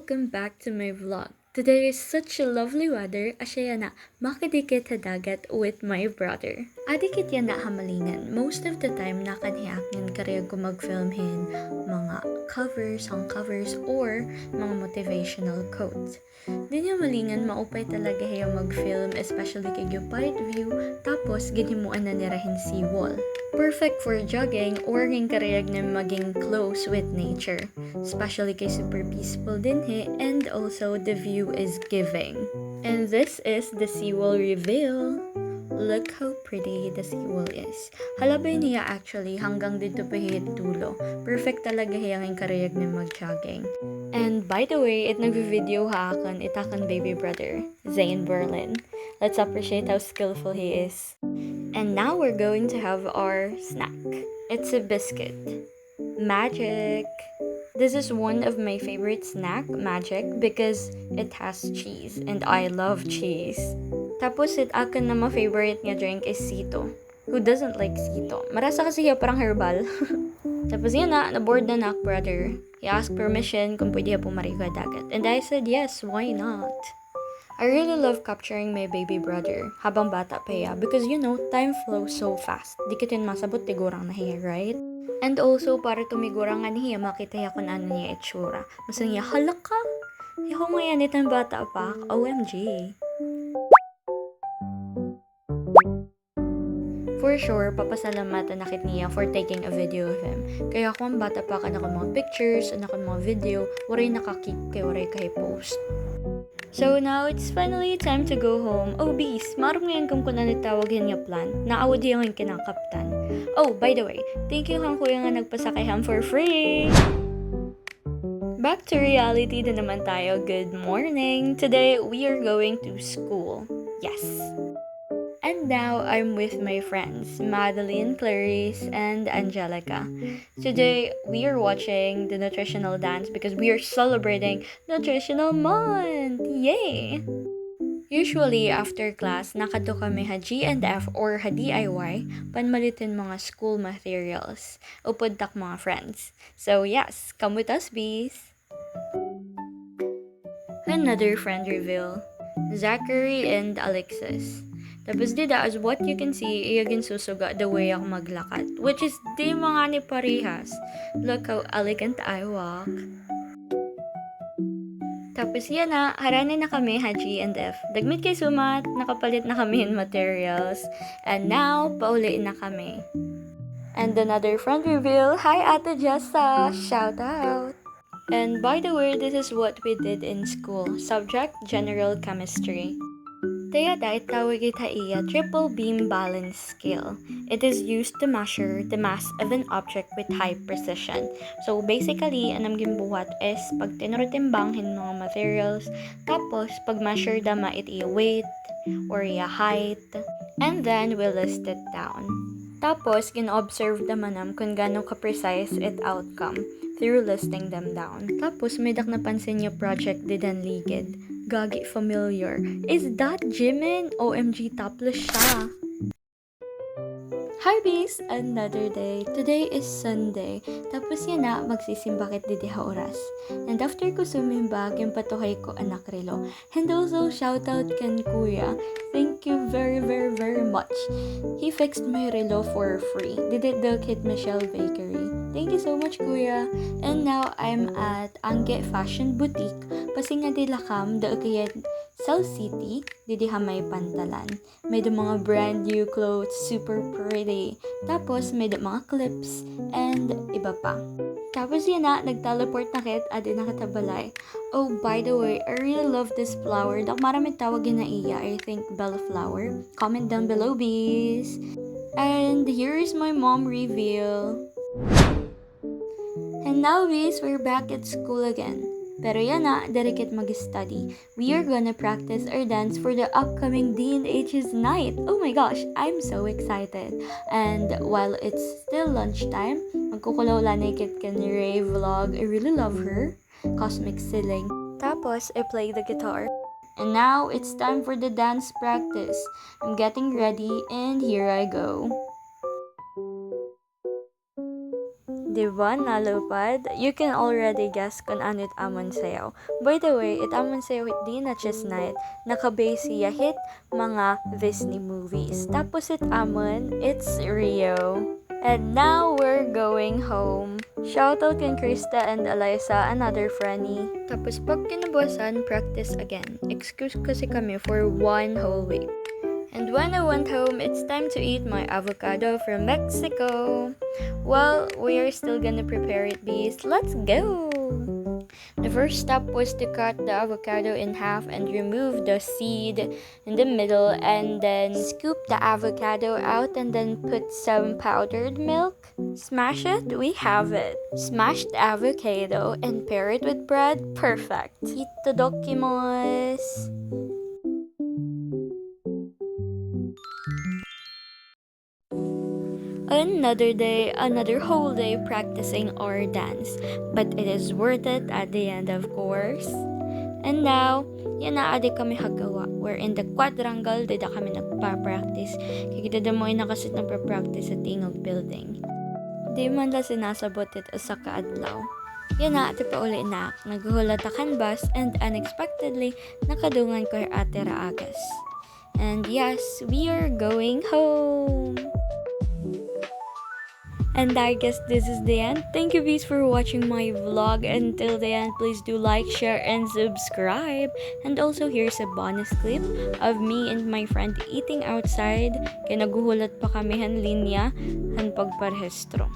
welcome back to my vlog. Today is such a lovely weather, asya na makadikit sa dagat with my brother. Adikit yan na hamalingan. Most of the time, nakanhiakin kariyag ko mag-filmhin mga covers, song covers, or mga motivational quotes. Di niya malingan, maupay talaga hiya mag-film, especially kay yung point view, tapos ginimuan na nirahin si wall. Perfect for jogging or ring kariyag na maging close with nature. Especially kay super peaceful din and also the view is giving. And this is the seawall reveal. Look how pretty the seawall is. Halabay niya actually hanggang dito pa dulo. Perfect talaga hiyang kariyag na mag-jogging. And by the way, it nag-video haakan itakan baby brother, Zane Berlin. Let's appreciate how skillful he is. And now we're going to have our snack. It's a biscuit. Magic! This is one of my favorite snack, Magic, because it has cheese, and I love cheese. Tapos it akin na favorite nga drink is Sito. Who doesn't like Sito? Marasa kasi siya parang herbal. Tapos yun na-board na nak brother. He asked permission kung pwede pumariwa dagat. And I said yes, why not? I really love capturing my baby brother habang bata pa siya because time flows so fast. Di kitin masabot tigurang na hiya, right? And also, para tumigurang nga niya, makita niya kung ano niya itsura. Masa niya, hala ka? Ako ngayon itong bata pa, OMG. For sure, papasalamatan nakit niya for taking a video of him. Kaya kung bata pa ka na mga pictures, na mga video, waray nakakip kay waray kay post. So now, it's finally time to go home. Oh, bees, maram ngayon kung ano tawagin nga plan. Naawad yung kinakaptan. Oh, by the way, thank you kang kuya nga nagpasakay ham for free! Back to reality na naman tayo. Good morning! Today, we are going to school. Yes! And now, I'm with my friends, Madeline, Clarice, and Angelica. Today, we are watching the nutritional dance because we are celebrating Nutritional Month! Yay! Usually, after class, nakadto kami ha G&F or ha DIY, panmalitin mga school materials. Upod tak mga friends. So yes, come with us, bees! Another friend reveal. Zachary and Alexis. Tapos dida, as what you can see, iyagin susuga the way ako maglakad. Which is, di mga ni parehas. Look how elegant I walk. Tapos yan na, haranin na kami ha G&F. Dagmit kay sumat, nakapalit na kami in materials. And now, pauliin na kami. And another friend reveal, hi Ate Jessa! Shout out! And by the way, this is what we did in school. Subject, General Chemistry. Kaya dahil tawag ita iya triple beam balance scale. It is used to measure the mass of an object with high precision. So basically, anong gimbuhat is pag tinurutimbanghin mga materials, tapos pag measure dama it iya weight or iya height, and then we list it down. Tapos, gina-observe naman kung gano'ng ka-precise it outcome through listing them down. Tapos, may dak napansin niyo project didan ligid. Gagi familiar. Is that Jimin? OMG, topless siya. Hi bees! Another day. Today is Sunday. Tapos yan na, magsisimba kit didiha oras. And after ko sumimba, yung patuhay ko anak relo. And also, shoutout kan kuya. Thank you very, very, very much. He fixed my relo for free. Did it the Kid Michelle Bakery. Thank you so much, kuya. And now, I'm at Angge Fashion Boutique. Pasinga di lakam, da ukayat South City, didi may pantalan. May da mga brand new clothes, super pretty. Tapos, may da mga clips, and iba pa. Tapos yan na, nag-teleport na kit, adi nakatabalay. Oh, by the way, I really love this flower. Dak maraming tawagin na iya, I think bella flower. Comment down below, bees. And here is my mom reveal. And now, bees, we're back at school again. Pero yan na, dirikit mag-study. We are gonna practice our dance for the upcoming D&H's night. Oh my gosh, I'm so excited. And while it's still lunchtime, magkukulaw lanay kit kan Ray vlog. I really love her. Cosmic Ceiling. Tapos, I play the guitar. And now, it's time for the dance practice. I'm getting ready and here I go. Diba, nalupad? You can already guess kung ano it amon sayaw. By the way, it amon sayaw it di na night, nakabase siya hit mga Disney movies. Tapos it amon, it's Rio. And now we're going home. Shoutout kay Krista and Eliza, another Franny. Tapos pag kinabukasan, practice again. Excuse kasi kami for 1 whole week. And when I went home, it's time to eat my avocado from Mexico. Well, we are still gonna prepare it, bees. Let's go! The first step was to cut the avocado in half and remove the seed in the middle, and then scoop the avocado out and then put some powdered milk. Smash it, we have it. Smashed avocado and pair it with bread, perfect. Itadakimasu! Another day, another whole day practicing our dance. But it is worth it at the end, of course. And now, yan na adi kami hagawa. We're in the quadrangle, dida kami nagpa-practice. Kikita mo ay nakasit na practice sa tingog building. Di man la sinasabot it sa kaadlaw. Yan na, ati pa uli na. Naghuhulat na canvas and unexpectedly, nakadungan ko yung ate Raagas. And yes, we are going home! And I guess this is the end. Thank you, bees, for watching my vlog. Until the end, please do like, share, and subscribe. And also, here's a bonus clip of me and my friend eating outside. Kaya naguhulat pa kami han linya han pagparehistro.